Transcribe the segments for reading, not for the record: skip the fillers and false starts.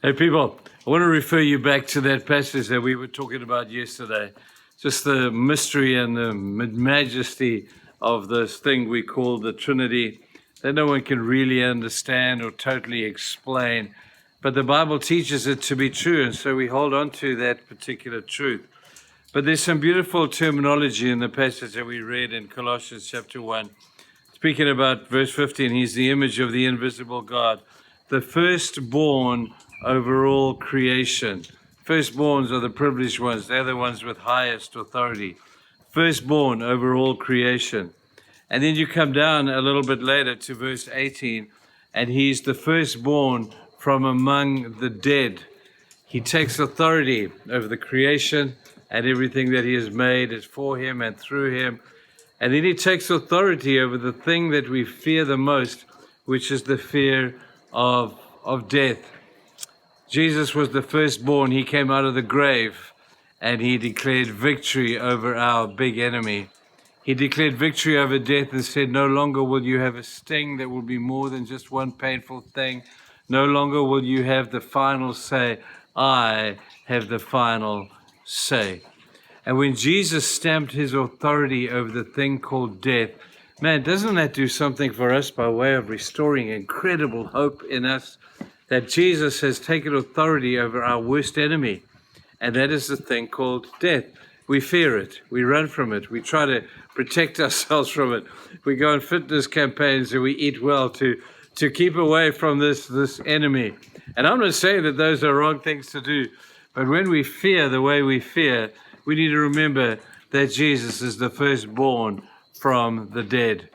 Hey, people, I want to refer you back to that passage that we were talking about yesterday. Just the mystery and the majesty of this thing we call the Trinity that no one can really understand or totally explain. But the Bible teaches it to be true, and so we hold on to that particular truth. But there's some beautiful terminology in the passage that we read in Colossians chapter 1. Speaking about verse 15, he's the image of the invisible God, the firstborn over all creation. Firstborns are the privileged ones. They're the ones with highest authority. Firstborn over all creation. And then you come down a little bit later to verse 18, and he's the firstborn from among the dead. He takes authority over the creation, and everything that he has made is for him and through him. And then he takes authority over the thing that we fear the most, which is the fear of death. Jesus was the firstborn. He came out of the grave and he declared victory over our big enemy. He declared victory over death and said, no longer will you have a sting that will be more than just one painful thing. No longer will you have the final say. I have the final say. And when Jesus stamped his authority over the thing called death, man, doesn't that do something for us by way of restoring incredible hope in us? That Jesus has taken authority over our worst enemy, and that is the thing called death. We fear it. We run from it. We try to protect ourselves from it. We go on fitness campaigns and we eat well to keep away from this enemy. And I'm not saying that those are wrong things to do, but when we fear the way we fear, we need to remember that Jesus is the firstborn from the dead.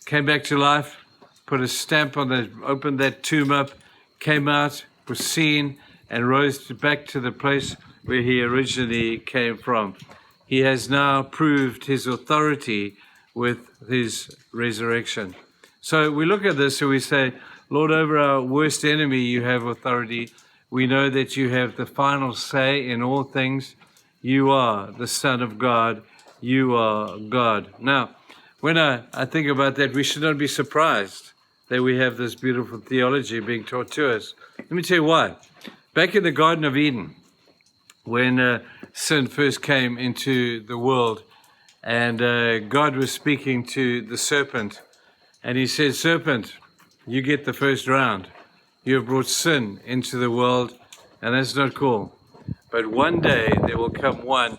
Came back to life, put a stamp on that, opened that tomb up, came out, was seen, and rose back to the place where he originally came from. He has now proved his authority with his resurrection. So we look at this and we say, Lord, over our worst enemy, you have authority. We know that you have the final say in all things. You are the Son of God. You are God. Now, when I think about that, we should not be surprised that we have this beautiful theology being taught to us. Let me tell you why. Back in the Garden of Eden, when sin first came into the world, and God was speaking to the serpent, and he said, serpent, you get the first round. You have brought sin into the world, and that's not cool. But one day there will come one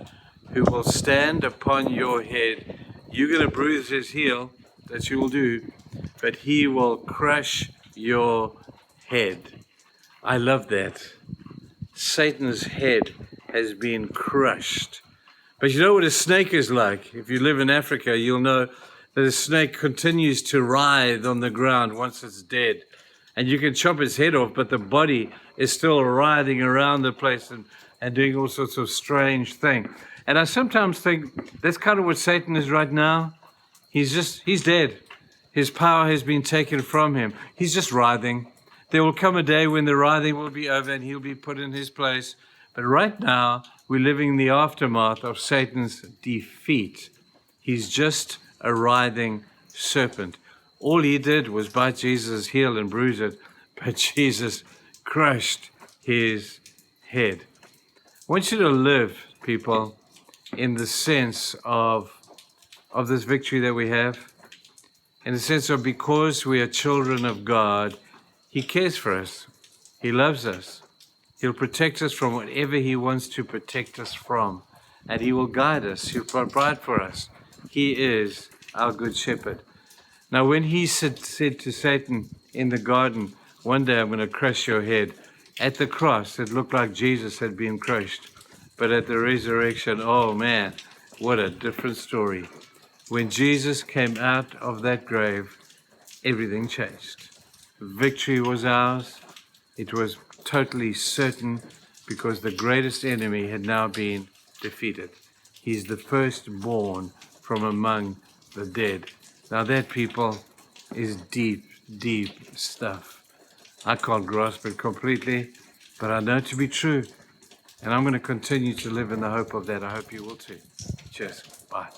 who will stand upon your head. You're going to bruise his heel, that you will do, but he will crush your head. I love that. Satan's head has been crushed. But you know what a snake is like? If you live in Africa, you'll know that a snake continues to writhe on the ground once it's dead. And you can chop its head off, but the body is still writhing around the place and doing all sorts of strange things. And I sometimes think that's kind of what Satan is right now. He's dead. His power has been taken from him. He's just writhing. There will come a day when the writhing will be over and he'll be put in his place. But right now, we're living in the aftermath of Satan's defeat. He's just a writhing serpent. All he did was bite Jesus' heel and bruise it, but Jesus crushed his head. I want you to live, people, in the sense of this victory that we have. In the sense of because we are children of God, he cares for us. He loves us. He'll protect us from whatever he wants to protect us from. And he will guide us. He'll provide for us. He is our good shepherd. Now, when he said to Satan in the garden, one day I'm going to crush your head, at the cross, it looked like Jesus had been crushed. But at the resurrection, oh man, what a different story. When Jesus came out of that grave, everything changed. Victory was ours. It was totally certain because the greatest enemy had now been defeated. He's the firstborn from among the dead. Now that, people, is deep, deep stuff. I can't grasp it completely, but I know it to be true. And I'm going to continue to live in the hope of that. I hope you will too. Cheers. Bye.